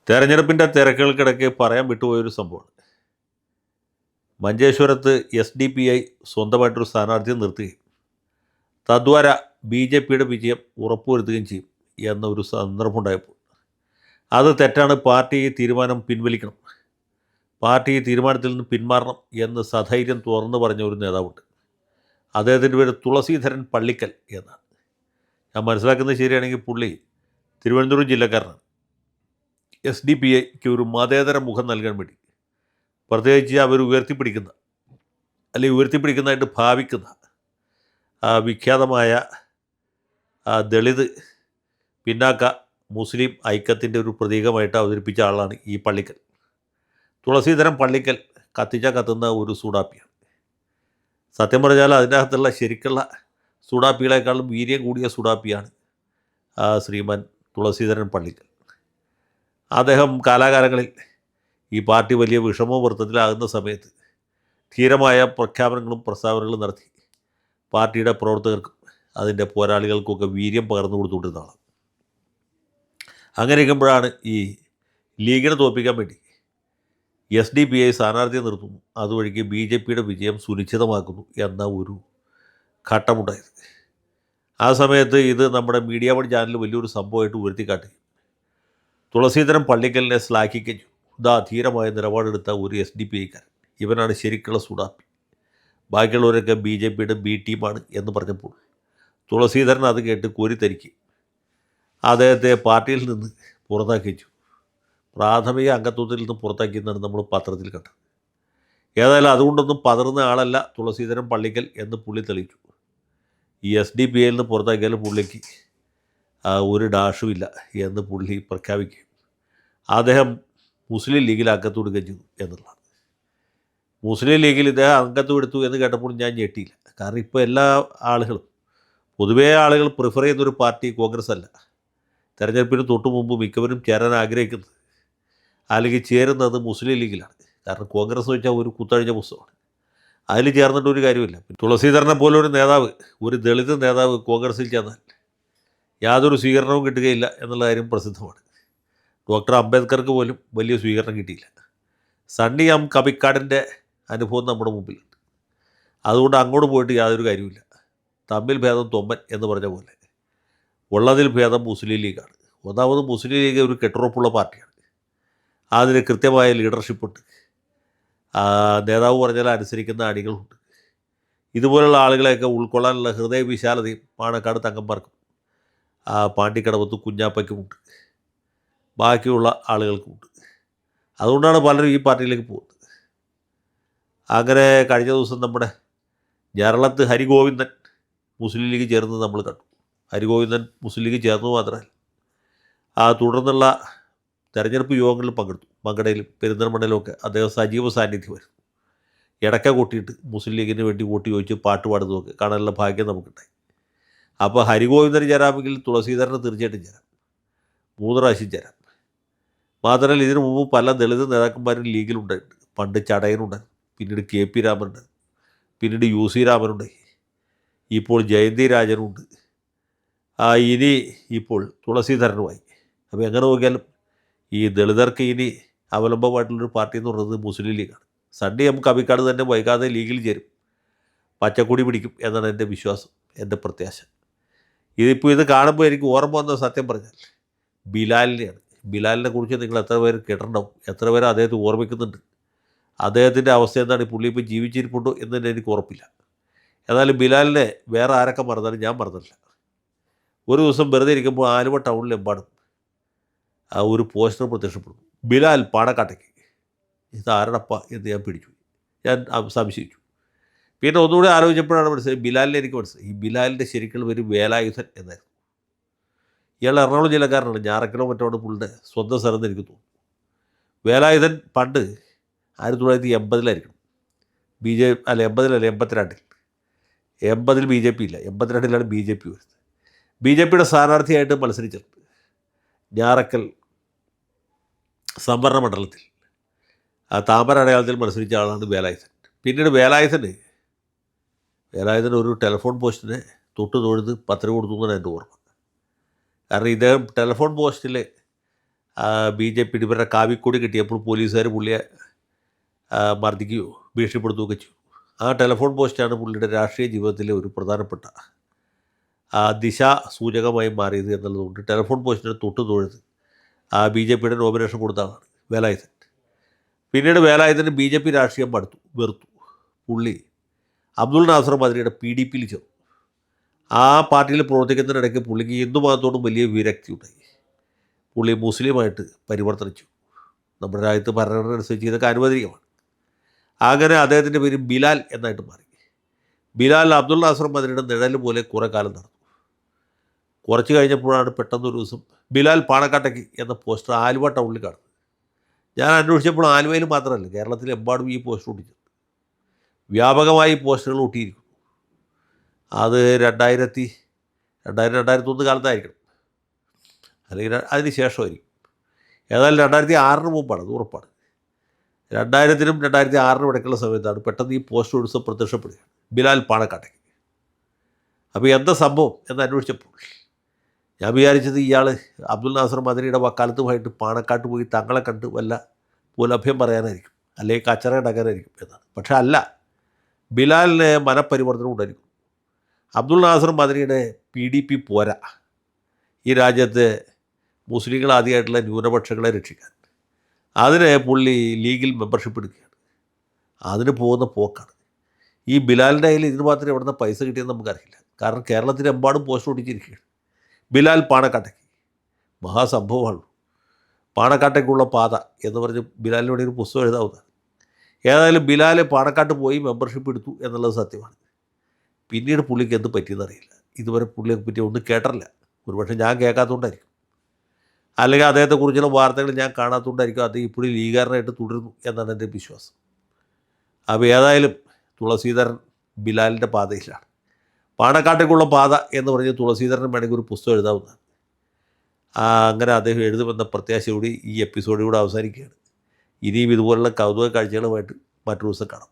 തെരഞ്ഞെടുപ്പിൻ്റെ തിരക്കുകൾക്കിടയ്ക്ക് പറയാൻ വിട്ടുപോയൊരു സംഭവമാണ്. മഞ്ചേശ്വരത്ത് SDPI സ്വന്തമായിട്ടൊരു സ്ഥാനാർത്ഥിയെ നിർത്തുകയും തദ്വാര BJPയുടെ വിജയം ഉറപ്പുവരുത്തുകയും ചെയ്യും എന്നൊരു സന്ദർഭമുണ്ടായപ്പോൾ അത് തെറ്റാണ്, പാർട്ടി ഈ തീരുമാനം പിൻവലിക്കണം, പാർട്ടി ഈ തീരുമാനത്തിൽ നിന്ന് പിന്മാറണം എന്ന് സധൈര്യം തുറന്നു പറഞ്ഞ ഒരു നേതാവുണ്ട്. അദ്ദേഹത്തിൻ്റെ പേര് തുളസീധരൻ പള്ളിക്കൽ എന്നാണ്. ഞാൻ മനസ്സിലാക്കുന്നത് ശരിയാണെങ്കിൽ പുള്ളി തിരുവനന്തപുരം ജില്ലക്കാരനാണ്. SDPIക്ക് ഒരു മതേതര മുഖം നൽകാൻ വേണ്ടി പ്രത്യേകിച്ച് അവർ ഉയർത്തിപ്പിടിക്കുന്ന അല്ലെങ്കിൽ ഉയർത്തിപ്പിടിക്കുന്നതായിട്ട് ഭാവിക്കുന്ന വിഖ്യാതമായ ദളിത് പിന്നാക്ക മുസ്ലിം ഐക്യത്തിൻ്റെ ഒരു പ്രതീകമായിട്ട് അവതരിപ്പിച്ച ആളാണ് ഈ പള്ളിക്കൽ. തുളസീധരൻ പള്ളിക്കൽ കത്തുന്ന ഒരു സൂഡാപ്പിയാണ്. സത്യം പറഞ്ഞാൽ അതിനകത്തുള്ള ശരിക്കുള്ള സൂഡാപ്പികളെക്കാളും വീര്യം കൂടിയ സൂഡാപ്പിയാണ് ശ്രീമാൻ തുളസീധരൻ പള്ളിക്കൽ. അദ്ദേഹം കാലാകാലങ്ങളിൽ ഈ പാർട്ടി വലിയ വിഷമവൃത്തത്തിലാകുന്ന സമയത്ത് ധീരമായ പ്രഖ്യാപനങ്ങളും പ്രസ്താവനകളും നടത്തി പാർട്ടിയുടെ പ്രവർത്തകർക്കും അതിൻ്റെ പോരാളികൾക്കൊക്കെ വീര്യം പകർന്നു കൊടുത്തുകൊണ്ടിരുന്നതാണ്. അങ്ങനെ ഇരിക്കുമ്പോഴാണ് ഈ ലീഗിനെ തോൽപ്പിക്കാൻ വേണ്ടി SDPI സ്ഥാനാർത്ഥിയെ നിർത്തുന്നു, അതുവഴിക്ക് BJPയുടെ വിജയം സുനിശ്ചിതമാക്കുന്നു എന്ന ഒരു ഘട്ടമുണ്ടായത്. ആ സമയത്ത് ഇത് നമ്മുടെ മീഡിയ വൺ ചാനൽ വലിയൊരു സംഭവമായിട്ട് ഉയർത്തിക്കാട്ടി തുളസീധരൻ പള്ളിക്കലിനെ ശ്ലാഘിക്കഞ്ഞു. ധീരമായ നിലപാടെടുത്ത ഒരു SDPIക്കാരൻ, ഇവനാണ് ശരിക്കുള്ള സുഡാപ്പി, ബാക്കിയുള്ളവരൊക്കെ BJPയുടെ B ടീമാണ് എന്ന് പറഞ്ഞപ്പോൾ തുളസീധരൻ അത് കേട്ട് കോരിത്തരിക്കും അദ്ദേഹത്തെ പാർട്ടിയിൽ നിന്ന് പുറത്താക്കിച്ചു. പ്രാഥമിക അംഗത്വത്തിൽ നിന്ന് പുറത്താക്കിയെന്നാണ് നമ്മൾ പത്രത്തിൽ കണ്ടത്. ഏതായാലും അതുകൊണ്ടൊന്നും പതറുന്ന ആളല്ല തുളസീധരൻ പള്ളിക്കൽ എന്ന് പുള്ളി തെളിയിച്ചു. ഈ SDPIയിൽ നിന്ന് പുറത്താക്കിയാൽ പുള്ളിക്ക് ഒരു ഡാഷുമില്ല എന്ന് പുള്ളി പ്രഖ്യാപിക്കുകയും അദ്ദേഹം മുസ്ലിം ലീഗിൽ അംഗത്വം എടുക്കുകയും ചെയ്തു എന്നുള്ളതാണ്. മുസ്ലിം ലീഗിൽ ഇദ്ദേഹം അംഗത്വം എടുത്തു എന്ന് കേട്ടപ്പോൾ ഞാൻ ഞെട്ടിയില്ല. കാരണം ഇപ്പോൾ എല്ലാ ആളുകളും പൊതുവേ ആളുകൾ പ്രിഫർ ചെയ്യുന്നൊരു പാർട്ടി കോൺഗ്രസ് അല്ല. തെരഞ്ഞെടുപ്പിന് തൊട്ട് മുമ്പ് മിക്കവരും ചേരാൻ ആഗ്രഹിക്കുന്നത് അല്ലെങ്കിൽ ചേരുന്നത് മുസ്ലിം ലീഗിലാണ്. കാരണം കോൺഗ്രസ് വെച്ചാൽ ഒരു കുത്തഴിഞ്ഞ പുസ്തകമാണ്, അതിൽ ചേർന്നിട്ട് ഒരു കാര്യമില്ല. തുളസീധരനെ പോലെ ഒരു നേതാവ്, ഒരു ദളിത് നേതാവ് കോൺഗ്രസിൽ ചേർന്നാൽ യാതൊരു സ്വീകരണവും കിട്ടുകയില്ല എന്നുള്ള കാര്യം പ്രസിദ്ധമാണ്. ഡോക്ടർ അംബേദ്കർക്ക് പോലും വലിയ സ്വീകരണം കിട്ടിയില്ല. സണ്ണി കബിക്കാടിൻ്റെ അനുഭവം നമ്മുടെ മുമ്പിലുണ്ട്. അതുകൊണ്ട് അങ്ങോട്ട് പോയിട്ട് യാതൊരു കാര്യമില്ല. തമ്മിൽ ഭേദം തൊമ്മൻ എന്ന് പറഞ്ഞ പോലെ ഉള്ളതിൽ ഭേദം മുസ്ലിം ലീഗാണ്. ഒന്നാമത് മുസ്ലിം ലീഗ് ഒരു കെട്ടുറപ്പുള്ള പാർട്ടിയാണ്, അതിന് കൃത്യമായ ലീഡർഷിപ്പുണ്ട്, നേതാവ് പറഞ്ഞാൽ അനുസരിക്കുന്ന അണികളുണ്ട്. ഇതുപോലുള്ള ആളുകളെയൊക്കെ ഉൾക്കൊള്ളാനുള്ള ഹൃദയവിശാലതയും പാണക്കാട് തങ്കന്മാർക്കും പാണ്ടിക്കടവത്ത് കുഞ്ഞാപ്പയ്ക്കുമുണ്ട്, ബാക്കിയുള്ള ആളുകൾക്കുമുണ്ട്. അതുകൊണ്ടാണ് പലരും ഈ പാർട്ടിയിലേക്ക് പോകുന്നത്. അങ്ങനെ കഴിഞ്ഞ ദിവസം നമ്മുടെ ഞരളത്ത് ഹരിഗോവിന്ദൻ മുസ്ലിം ലീഗ് ചേർന്നത് നമ്മൾ കണ്ടു. ഹരിഗോവിന്ദൻ മുസ്ലിം ലീഗ് ചേർന്നത് മാത്രമല്ല, തുടർന്നുള്ള തെരഞ്ഞെടുപ്പ് യോഗങ്ങളിൽ പങ്കെടുത്തു. മങ്കടയിലും പെരിന്തൽമണ്ണയിലുമൊക്കെ അദ്ദേഹം സജീവ സാന്നിധ്യമായിരുന്നു. ഇടയ്ക്ക കൊട്ടിയിട്ട് മുസ്ലിം ലീഗിന് വേണ്ടി വോട്ട് ചോദിച്ച് പാട്ട് പാടുന്നതൊക്കെ കാണാനുള്ള ഭാഗ്യം നമുക്കുണ്ടായി. അപ്പോൾ ഹരിഗോവിന്ദന് ചേരാമെങ്കിൽ തുളസീധരന് തീർച്ചയായിട്ടും ചേരാം, 3 പ്രാവശ്യം ചേരാം. മാത്രമല്ല ഇതിനു മുമ്പ് പല ദളിത് നേതാക്കന്മാരും ലീഗിലുണ്ടായിട്ടുണ്ട്. പണ്ട് ചടയനുണ്ടായിരുന്നു, പിന്നീട് KP രാമനുണ്ടായിരുന്നു, പിന്നീട് UC രാമനുണ്ടായി, ഇപ്പോൾ ജയന്തി രാജനുണ്ട്, ഇനി ഇപ്പോൾ തുളസീധരനുമായി. അപ്പോൾ എങ്ങനെ നോക്കിയാലും ഈ ദളിതർക്ക് ഇനി അവലംബമായിട്ടുള്ളൊരു പാർട്ടി എന്ന് പറയുന്നത് മുസ്ലിം ലീഗാണ്. സണ്ണി കബിക്കാട് തന്നെ വൈകാതെ ലീഗിൽ ചേരും, പച്ചക്കൊടി പിടിക്കും എന്നാണ് എൻ്റെ വിശ്വാസം, എൻ്റെ പ്രത്യാശ. ഇത് കാണുമ്പോൾ എനിക്ക് ഓർമ്മ വന്ന സത്യം പറഞ്ഞാൽ ബിലാലിനെയാണ്. ബിലാലിനെ കുറിച്ച് നിങ്ങൾ എത്ര പേര് കേട്ടിട്ടുണ്ടാവും, എത്ര പേര് അദ്ദേഹത്തെ ഓർമ്മിക്കുന്നുണ്ട്, അദ്ദേഹത്തിൻ്റെ അവസ്ഥ എന്താണ്, പുള്ളി ഇപ്പോൾ ജീവിച്ചിരിപ്പുണ്ടോ എന്ന് തന്നെ എനിക്ക് ഉറപ്പില്ല. എന്നാലും ബിലാലിനെ വേറെ ആരൊക്കെ മറന്നാലും ഞാൻ മറന്നില്ല. ഒരു ദിവസം വെറുതെ ഇരിക്കുമ്പോൾ ആലുവ ടൗണിലെമ്പാടും ഒരു പോസ്റ്റർ പ്രത്യക്ഷപ്പെടുന്നു, ബിലാൽ പാണക്കാട്ടേക്ക്. ഇതാരണപ്പ എന്ന് ഞാൻ പിടിച്ചു, ഞാൻ സംശയിച്ചു. പിന്നെ ഒന്നുകൂടി ആലോചിച്ചപ്പോഴാണ് മനസ്സിലായി, ബിലാലിനെ എനിക്ക് മനസ്സിലായി. ഈ ബിലാലിൻ്റെ ശരിക്കുള്ള പേര് വേലായുധൻ എന്നായിരുന്നു. ഇയാൾ എറണാകുളം ജില്ലക്കാരനാണ്, ഞാറക്കലോ മറ്റോട് പുള്ളിയുടെ സ്വന്തം സ്ഥലം എന്ന് എനിക്ക് തോന്നുന്നു. വേലായുധൻ പണ്ട് 1980-ലായിരിക്കണം 82-ൽ 80-ൽ BJP ഇല്ല, 82-ലാണ് BJP വരുന്നത്. BJPയുടെ സ്ഥാനാർത്ഥിയായിട്ട് മത്സരിച്ചിട്ടുണ്ട് ഞാറക്കൽ സംവരണ മണ്ഡലത്തിൽ. താമര അടയാളത്തിൽ മത്സരിച്ച ആളാണ് വേലായുധൻ. പിന്നീട് വേലായുധന് ഒരു ടെലിഫോൺ പോസ്റ്റിനെ തൊഴുത് 10 രൂപ കൊടുത്തു എന്നാണ് എൻ്റെ ഓർമ്മ. കാരണം ഇദ്ദേഹം ടെലിഫോൺ പോസ്റ്റിൽ BJP ഇവരുടെ കാവിക്കൊടി കിട്ടിയപ്പോൾ പോലീസുകാർ പുള്ളിയെ മർദ്ദിക്കുകയോ ഭീഷണിപ്പെടുത്തുകയൊക്കെ ചെയ്തു. ആ ടെലിഫോൺ പോസ്റ്റാണ് പുള്ളിയുടെ രാഷ്ട്രീയ ജീവിതത്തിലെ ഒരു പ്രധാനപ്പെട്ട ദിശാസൂചകമായി മാറിയത് എന്നുള്ളതുകൊണ്ട് ടെലിഫോൺ പോസ്റ്റിന് തൊട്ട് തൊഴുത് BJPയുടെ നോമിനേഷൻ കൊടുത്ത ആളാണ് വേലായുധൻ. പിന്നീട് വേലായുധന് BJP രാഷ്ട്രീയം വെറുത്തു. പുള്ളി അബ്ദുൾ നാസർ മദനിയുടെ PDPയിൽ ചേർന്നു. ആ പാർട്ടിയിൽ പ്രവർത്തിക്കുന്നതിനിടയ്ക്ക് പുള്ളിക്ക് ഹിന്ദു മതത്തോടും വലിയ വിരക്തി ഉണ്ടായി. പുള്ളി മുസ്ലിമായിട്ട് പരിവർത്തനം ചെയ്തു. നമ്മുടെ രാജ്യത്ത് ഭരണഘടന അനുസരിച്ച് ഇതൊക്കെ അനുവദനീയമാണ്. അങ്ങനെ അദ്ദേഹത്തിൻ്റെ പേര് ബിലാൽ എന്നായിട്ട് മാറി. ബിലാൽ അബ്ദുൾ നാസർ മദനിയുടെ നിഴൽ പോലെ കുറേ കാലം നടന്നു. കുറച്ച് കഴിഞ്ഞപ്പോഴാണ് പെട്ടെന്നൊരു ദിവസം ബിലാൽ പാണക്കാട്ടേക്ക് എന്ന പോസ്റ്റർ ആലുവ ടൗണിൽ കാണുന്നത്. ഞാൻ അന്വേഷിച്ചപ്പോൾ ആലുവയിൽ മാത്രമല്ല, കേരളത്തിലെമ്പാടും ഈ പോസ്റ്റർ ഒട്ടിച്ചിട്ടുണ്ട്. വ്യാപകമായി പോസ്റ്ററുകൾ ഒട്ടിയിരിക്കുന്നു. അത് 2001 കാലത്തായിരിക്കണം, അല്ലെങ്കിൽ അതിന് ശേഷമായിരിക്കും. ഏതായാലും 2006 മുമ്പാണ്, അത് ഉറപ്പാണ്. 2000-നും 2006-നും ഇടയ്ക്കുള്ള സമയത്താണ് പെട്ടെന്ന് ഈ പോസ്റ്റർ ഒരു ദിവസം പ്രത്യക്ഷപ്പെടുക, ബിലാൽ പാണക്കാട്ടേക്ക്. അപ്പോൾ എന്താ സംഭവം എന്ന് അന്വേഷിച്ചപ്പോൾ ഞാൻ വിചാരിച്ചത് ഇയാൾ അബ്ദുൾ നാസർ മദനിയുടെ വക്കാലത്തുമായിട്ട് പാണക്കാട്ട് പോയി തങ്ങളെ കണ്ട് വല്ല പുലഭ്യം പറയാനായിരിക്കും, അല്ലെങ്കിൽ കച്ചറ ഉണ്ടാക്കാനായിരിക്കും എന്നാണ്. പക്ഷെ അല്ല, ബിലാലിന് മനപരിവർത്തനം ഉണ്ടായിരിക്കും. അബ്ദുൾ നാസർ മദനിയുടെ PDP പോരാ ഈ രാജ്യത്ത് മുസ്ലിങ്ങൾ ആദ്യമായിട്ടുള്ള ന്യൂനപക്ഷങ്ങളെ രക്ഷിക്കാൻ. അതിന് പുള്ളി ലീഗിൽ മെമ്പർഷിപ്പ് എടുക്കുകയാണ്. അതിന് പോകുന്ന പോക്കാണ്. ഈ ബിലാലിൻ്റെ കയ്യിൽ ഇതിന് മാത്രമേ എവിടുന്ന പൈസ കിട്ടിയെന്ന് നമുക്കറിയില്ല. കാരണം കേരളത്തിലെമ്പാടും പോസ്റ്റ് ഒട്ടിച്ചിരിക്കുകയാണ്. ബിലാൽ പാണക്കാട്ടേക്ക് മഹാസംഭവമാണ്. പാണക്കാട്ടേക്കുള്ള പാത എന്ന് പറഞ്ഞ് ബിലാലിന് വേണ്ടി ഒരു പുസ്തകം എഴുതാവുന്നതാണ്. ഏതായാലും ബിലാൽ പാണക്കാട്ട് പോയി മെമ്പർഷിപ്പ് എടുത്തു എന്നുള്ളത് സത്യമാണ്. പിന്നീട് പുള്ളിക്ക് എന്ത് പറ്റിയെന്നറിയില്ല. ഇതുവരെ പുള്ളിയെ പറ്റി ഒന്നും കേട്ടില്ല. ഒരുപക്ഷെ ഞാൻ കേൾക്കാത്തതുകൊണ്ടായിരിക്കും, അല്ലെങ്കിൽ അദ്ദേഹത്തെക്കുറിച്ചുള്ള വാർത്തകൾ ഞാൻ കാണാത്തതുകൊണ്ടായിരിക്കും അദ്ദേഹം ഇപ്പോഴും ലീഗുകാരനായിട്ട് തുടരുന്നു എന്നാണ് എൻ്റെ വിശ്വാസം. അപ്പോൾ ഏതായാലും തുളസീധരൻ ബിലാലിൻ്റെ പാതയിലാണ്. പാണക്കാട്ടേക്കുള്ള പാത എന്ന് പറഞ്ഞ് തുളസീധരൻ വേണമെങ്കിൽ ഒരു പുസ്തകം എഴുതാവുന്നതാണ്. അങ്ങനെ അദ്ദേഹം എഴുതുമെന്ന പ്രത്യാശയോടെ ഈ എപ്പിസോഡിലൂടെ അവസാനിക്കുകയാണ്. ഇനിയും ഇതുപോലുള്ള കൗതുക കാഴ്ചകളുമായിട്ട് മറ്റൊരു ദിവസം കാണാം.